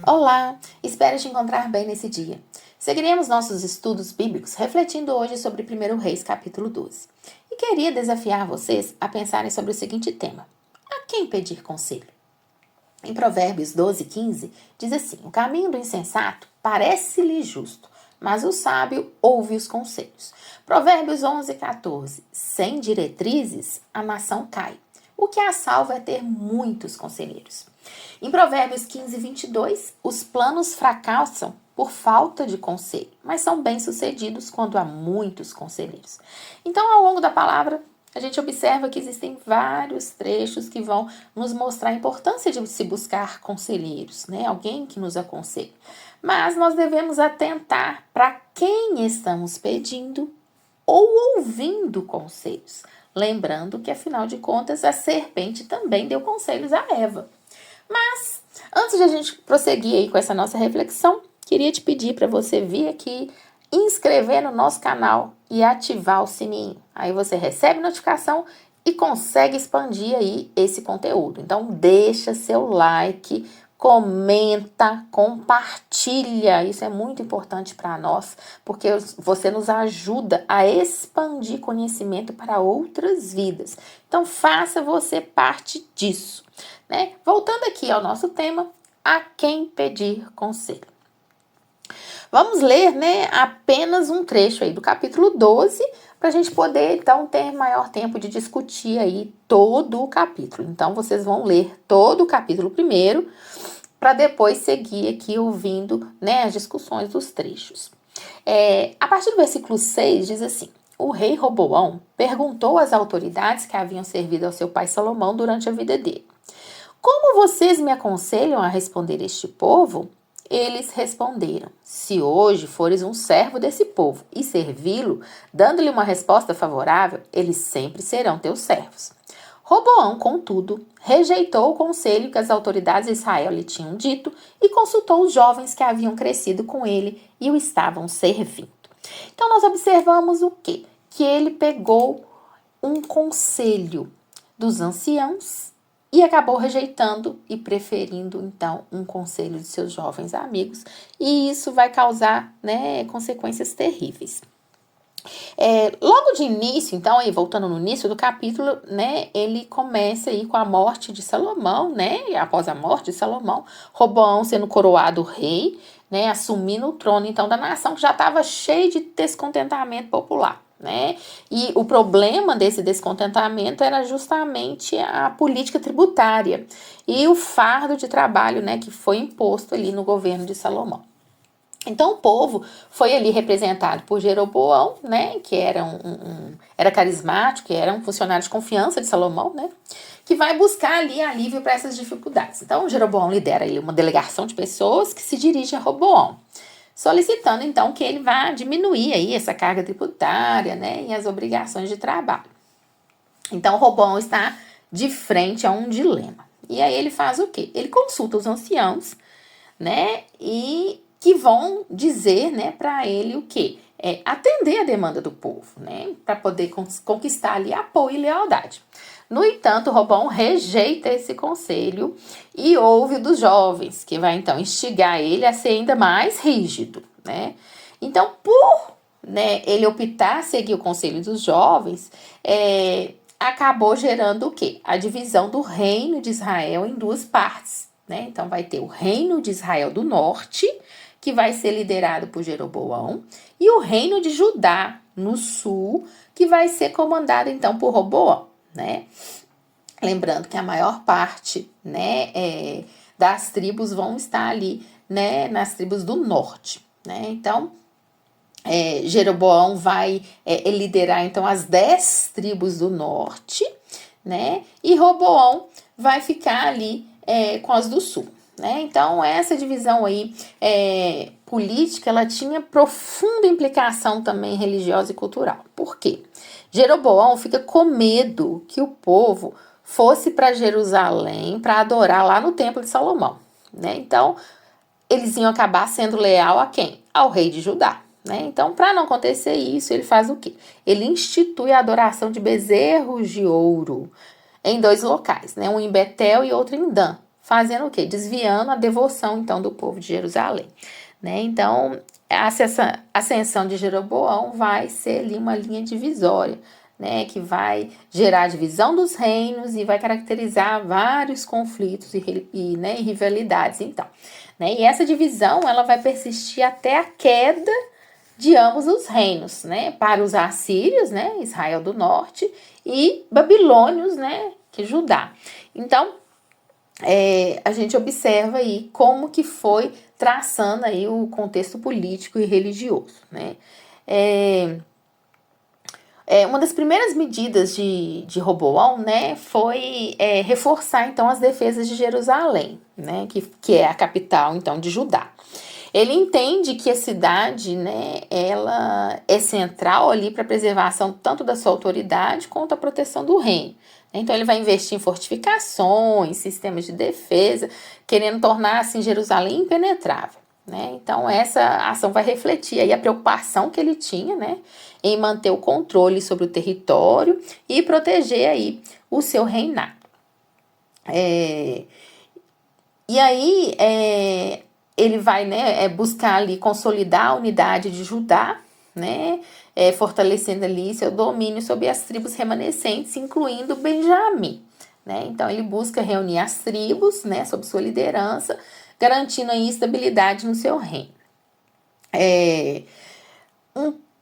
Olá, espero te encontrar bem nesse dia. Seguiremos nossos estudos bíblicos refletindo hoje sobre 1 Reis capítulo 12. E queria desafiar vocês a pensarem sobre o seguinte tema: a quem pedir conselho? Em Provérbios 12:15 diz assim: o caminho do insensato parece-lhe justo, mas o sábio ouve os conselhos. Provérbios 11:14: sem diretrizes a nação cai. O que a salva é ter muitos conselheiros. Em Provérbios 15:22, os planos fracassam por falta de conselho, mas são bem-sucedidos quando há muitos conselheiros. Então, ao longo da palavra, a gente observa que existem vários trechos que vão nos mostrar a importância de se buscar conselheiros, né? Alguém que nos aconselhe. Mas nós devemos atentar para quem estamos pedindo ou ouvindo conselhos. Lembrando que, afinal de contas, a serpente também deu conselhos a Eva. Mas, antes de a gente prosseguir aí com essa nossa reflexão, queria te pedir para você vir aqui, inscrever no nosso canal e ativar o sininho. Aí você recebe notificação e consegue expandir aí esse conteúdo. Então, deixa seu like, comenta, compartilha. Isso é muito importante para nós, porque você nos ajuda a expandir conhecimento para outras vidas. Então, faça você parte disso, né? Voltando aqui ao nosso tema, a quem pedir conselho. Vamos ler, né, apenas um trecho aí do capítulo 12, para a gente poder, então, ter maior tempo de discutir aí todo o capítulo. Então, vocês vão ler todo o capítulo primeiro, para depois seguir aqui ouvindo, né, as discussões dos trechos. A partir do versículo 6 diz assim: o rei Roboão perguntou às autoridades que haviam servido ao seu pai Salomão durante a vida dele: como vocês me aconselham a responder este povo? Eles responderam: se hoje fores um servo desse povo e servi-lo, dando-lhe uma resposta favorável, eles sempre serão teus servos. Roboão, contudo, rejeitou o conselho que as autoridades de Israel lhe tinham dito e consultou os jovens que haviam crescido com ele e o estavam servindo. Então, nós observamos o quê? Que ele pegou um conselho dos anciãos e acabou rejeitando e preferindo, então, um conselho de seus jovens amigos. E isso vai causar, né, consequências terríveis. Logo de início, então, aí voltando no início do capítulo, né, ele começa aí com a morte de Salomão, né, e após a morte de Salomão, Roboão sendo coroado rei, né, assumindo o trono, então, da nação que já estava cheia de descontentamento popular, né, e o problema desse descontentamento era justamente a política tributária e o fardo de trabalho, né, que foi imposto ali no governo de Salomão. Então, o povo foi ali representado por Jeroboão, né, que era era carismático, que era um funcionário de confiança de Salomão, né, que vai buscar ali alívio para essas dificuldades. Então, Jeroboão lidera aí uma delegação de pessoas que se dirige a Roboão, solicitando, então, que ele vá diminuir aí essa carga tributária, né, e as obrigações de trabalho. Então, Roboão está de frente a um dilema. E aí ele faz o quê? Ele consulta os anciãos, né, e que vão dizer, né, para ele o quê? Atender a demanda do povo, né, para poder conquistar ali apoio e lealdade. No entanto, Roboão rejeita esse conselho e ouve dos jovens, que vai então instigar ele a ser ainda mais rígido, né. Então, por, né, ele optar seguir o conselho dos jovens, acabou gerando o quê? A divisão do reino de Israel em duas partes, né? Então, vai ter o reino de Israel do norte, que vai ser liderado por Jeroboão, e o reino de Judá, no sul, que vai ser comandado, então, por Roboão, né? Lembrando que a maior parte, né, das tribos vão estar ali, né, nas tribos do norte, né? Então, Jeroboão vai liderar, então, as 10 tribos do norte, né? E Roboão vai ficar ali com as do sul. Né? Então, essa divisão aí política, ela tinha profunda implicação também religiosa e cultural. Por quê? Jeroboão fica com medo que o povo fosse para Jerusalém para adorar lá no templo de Salomão. Né? Então, eles iam acabar sendo leal a quem? Ao rei de Judá. Né? Então, para não acontecer isso, ele faz o quê? Ele institui a adoração de bezerros de ouro em 2 locais, né? Um em Betel e outro em Dan, fazendo o quê? Desviando a devoção, então, do povo de Jerusalém, né? Então, a ascensão de Jeroboão vai ser ali uma linha divisória, né, que vai gerar divisão dos reinos e vai caracterizar vários conflitos e rivalidades, então, né? E essa divisão ela vai persistir até a queda de ambos os reinos, né? Para os assírios, né? Israel do norte e babilônios, né? Que Judá. Então, a gente observa aí como que foi traçando aí o contexto político e religioso, né? Uma das primeiras medidas de Roboão, né, foi reforçar então as defesas de Jerusalém, né, que é a capital então de Judá. Ele entende que a cidade, né, ela é central ali para a preservação tanto da sua autoridade quanto a proteção do reino. Então ele vai investir em fortificações, sistemas de defesa, querendo tornar assim Jerusalém impenetrável, né? Então essa ação vai refletir aí a preocupação que ele tinha, né, em manter o controle sobre o território e proteger aí o seu reinado. E aí ele vai, né, buscar ali consolidar a unidade de Judá, né, fortalecendo ali seu domínio sobre as tribos remanescentes, incluindo Benjamim, né? Então ele busca reunir as tribos, né, sob sua liderança, garantindo aí estabilidade no seu reino.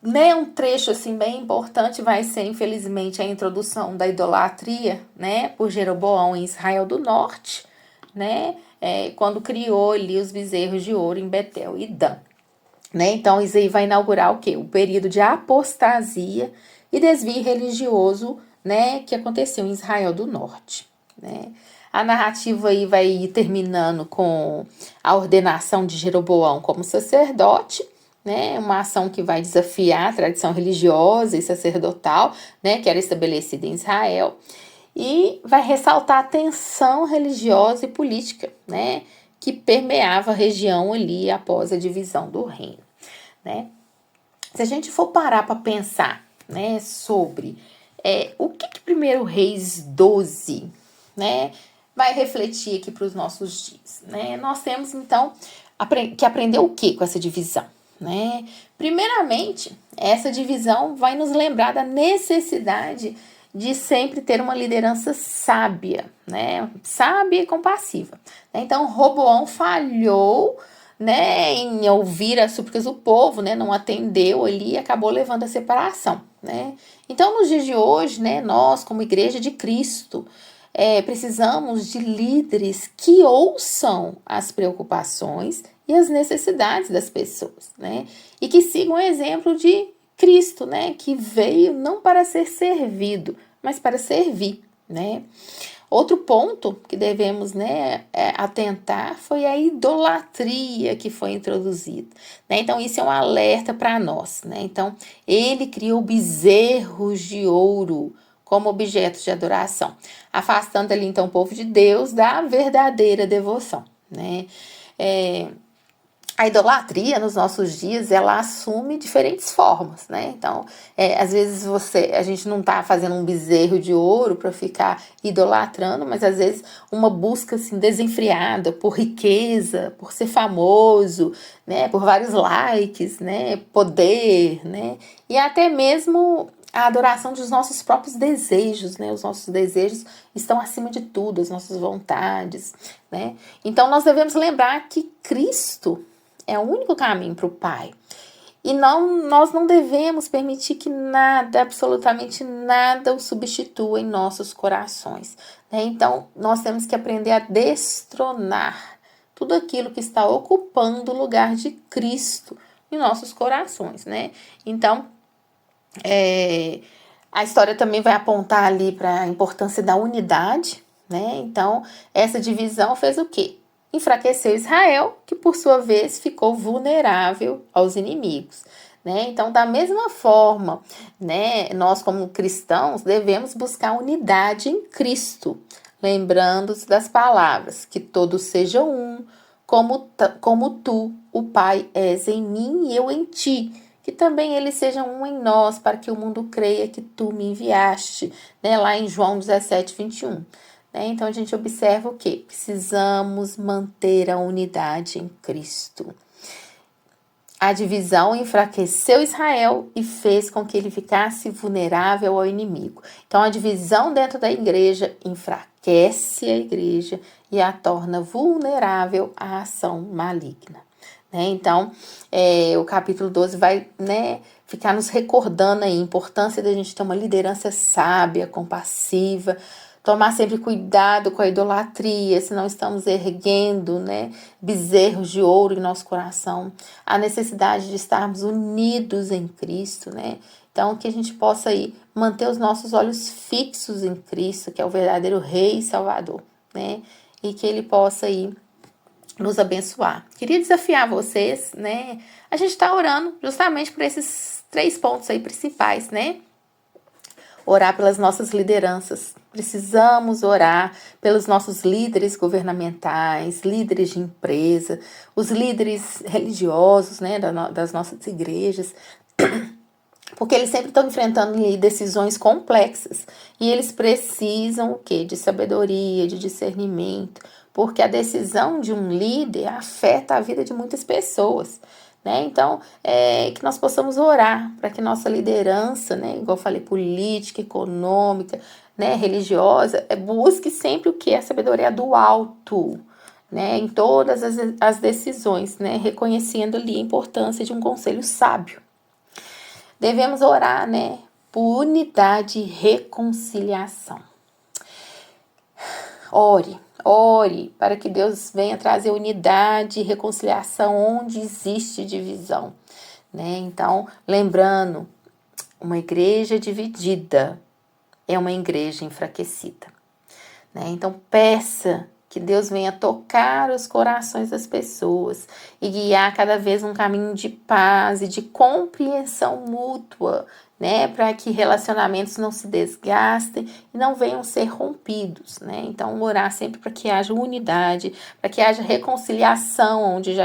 Um trecho assim bem importante vai ser, infelizmente, a introdução da idolatria, né, por Jeroboão em Israel do Norte, né, quando criou ali os bezerros de ouro em Betel e Dan, né? Então isso aí vai inaugurar o quê? O período de apostasia e desvio religioso, né, que aconteceu em Israel do Norte, né? A narrativa aí vai ir terminando com a ordenação de Jeroboão como sacerdote, né, uma ação que vai desafiar a tradição religiosa e sacerdotal, né, que era estabelecida em Israel, e vai ressaltar a tensão religiosa e política, né, que permeava a região ali após a divisão do reino, né. Se a gente for parar para pensar, né, sobre o que 1 Reis 12, né, vai refletir aqui para os nossos dias, né, nós temos então que aprender o que com essa divisão, né? Primeiramente, essa divisão vai nos lembrar da necessidade de sempre ter uma liderança sábia, né? Sábia e compassiva. Então, Roboão falhou, né, em ouvir as súplicas do povo, né? Não atendeu ali e acabou levando a separação, né? Então, nos dias de hoje, né, nós, como Igreja de Cristo, precisamos de líderes que ouçam as preocupações e as necessidades das pessoas, né? E que sigam o exemplo de Cristo, né? Que veio não para ser servido, mas para servir, né? Outro ponto que devemos, né, atentar foi a idolatria que foi introduzida, né? Então isso é um alerta para nós, né? Então ele criou bezerros de ouro como objetos de adoração, afastando ali então o povo de Deus da verdadeira devoção, né? A idolatria nos nossos dias, ela assume diferentes formas, né? Então, às vezes a gente não tá fazendo um bezerro de ouro para ficar idolatrando, mas às vezes uma busca assim desenfreada por riqueza, por ser famoso, né? Por vários likes, né? Poder, né? E até mesmo a adoração dos nossos próprios desejos, né? Os nossos desejos estão acima de tudo, as nossas vontades, né? Então, nós devemos lembrar que Cristo é o único caminho para o Pai. E nós não devemos permitir que nada, absolutamente nada, o substitua em nossos corações, né? Então, nós temos que aprender a destronar tudo aquilo que está ocupando o lugar de Cristo em nossos corações, né? Então, a história também vai apontar ali para a importância da unidade, né? Então, essa divisão fez o quê? Enfraqueceu Israel, que por sua vez ficou vulnerável aos inimigos, né? Então, da mesma forma, né, nós como cristãos devemos buscar unidade em Cristo, lembrando-se das palavras, que todos sejam um, como tu, o Pai, és em mim e eu em ti, que também eles sejam um em nós, para que o mundo creia que tu me enviaste, né? Lá em João 17, 21. né? Então a gente observa o quê? Precisamos manter a unidade em Cristo. A divisão enfraqueceu Israel e fez com que ele ficasse vulnerável ao inimigo. Então, a divisão dentro da igreja enfraquece a igreja e a torna vulnerável à ação maligna. Então, o capítulo 12 vai, ficar nos recordando aí a importância da gente ter uma liderança sábia, compassiva, tomar sempre cuidado com a idolatria, se não estamos erguendo, bezerros de ouro em nosso coração. A necessidade de estarmos unidos em Cristo, Então, que a gente possa aí manter os nossos olhos fixos em Cristo, que é o verdadeiro Rei e Salvador, E que Ele possa aí nos abençoar. Queria desafiar vocês, A gente está orando justamente por esses 3 pontos aí principais, Orar pelas nossas lideranças. Precisamos orar pelos nossos líderes governamentais, líderes de empresa, os líderes religiosos, das nossas igrejas, porque eles sempre estão enfrentando decisões complexas e eles precisam o quê? De sabedoria, de discernimento, porque a decisão de um líder afeta a vida de muitas pessoas. Então, que nós possamos orar para que nossa liderança, igual eu falei, política, econômica, religiosa, busque sempre o que? A sabedoria do alto, em todas as decisões, reconhecendo ali a importância de um conselho sábio. Devemos orar, por unidade e reconciliação. Ore para que Deus venha trazer unidade e reconciliação onde existe divisão, Então, lembrando, uma igreja dividida é uma igreja enfraquecida, Então, peça que Deus venha tocar os corações das pessoas e guiar cada vez um caminho de paz e de compreensão mútua, para que relacionamentos não se desgastem e não venham ser rompidos, Então, orar sempre para que haja unidade, para que haja reconciliação onde já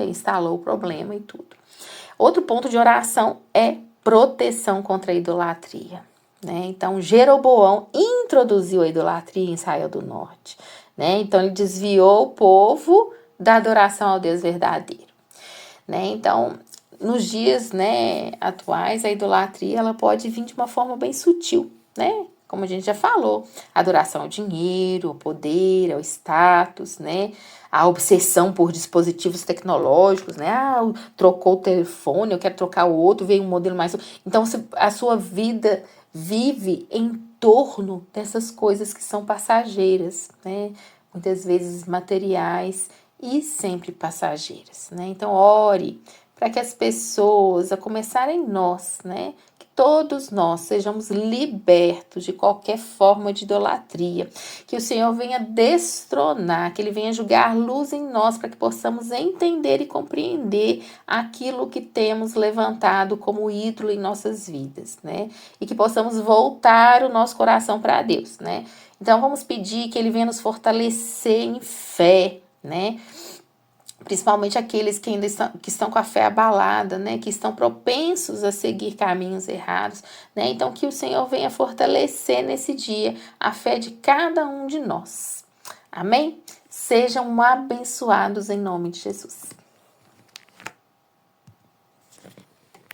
instalou o problema e tudo. Outro ponto de oração é proteção contra a idolatria. Então, Jeroboão introduziu a idolatria em Israel do Norte. Então, ele desviou o povo da adoração ao Deus verdadeiro. Então, nos dias atuais, a idolatria ela pode vir de uma forma bem sutil, Como a gente já falou, adoração ao dinheiro, ao poder, ao status, A obsessão por dispositivos tecnológicos, trocou o telefone, eu quero trocar o outro, veio um modelo mais... Então, a sua vida vive em torno dessas coisas que são passageiras, Muitas vezes materiais e sempre passageiras, Então, ore para que as pessoas, a começar em nós, que todos nós sejamos libertos de qualquer forma de idolatria, que o Senhor venha destronar, que Ele venha jogar luz em nós para que possamos entender e compreender aquilo que temos levantado como ídolo em nossas vidas, E que possamos voltar o nosso coração para Deus, Então, vamos pedir que Ele venha nos fortalecer em fé, Principalmente aqueles que ainda estão com a fé abalada, que estão propensos a seguir caminhos errados, Então, que o Senhor venha fortalecer nesse dia a fé de cada um de nós. Amém? Sejam abençoados em nome de Jesus.